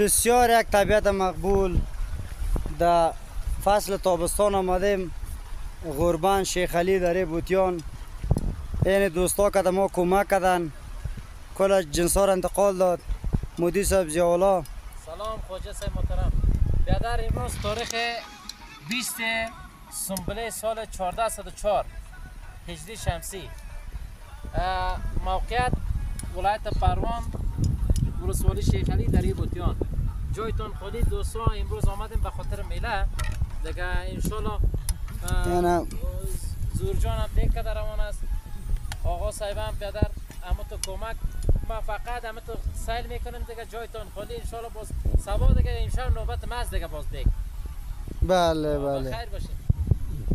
بسیار یک طبیعت مقبول. در فصل تابستان آمدیم غربان شیخ علی داره بوتیان. این دوستا که ما کمک کردن کل جنسا را انتقال داد. مدیر صاحب زیاولا سلام خواجه صاحب محترم. بیادر امروز تاریخ 20 سنبله سال 1404 هجری شمسی، موقعیت ولایت پروان، ولسوالی شیخ علی در بوتیان. جایتون خالی دوستا. امروز آمدیم به خاطر میله دیگه انشالله. زورجان هم دیگه که در روان است. آقا صاحب هم بیادر اما تو کمک. ما فقط همه تو سیل میکنیم دیگه جایتون خالی. انشالله باز سبا دیگه امشب نوبت مز دیگه باز دیگه. بله بله خیر باشین.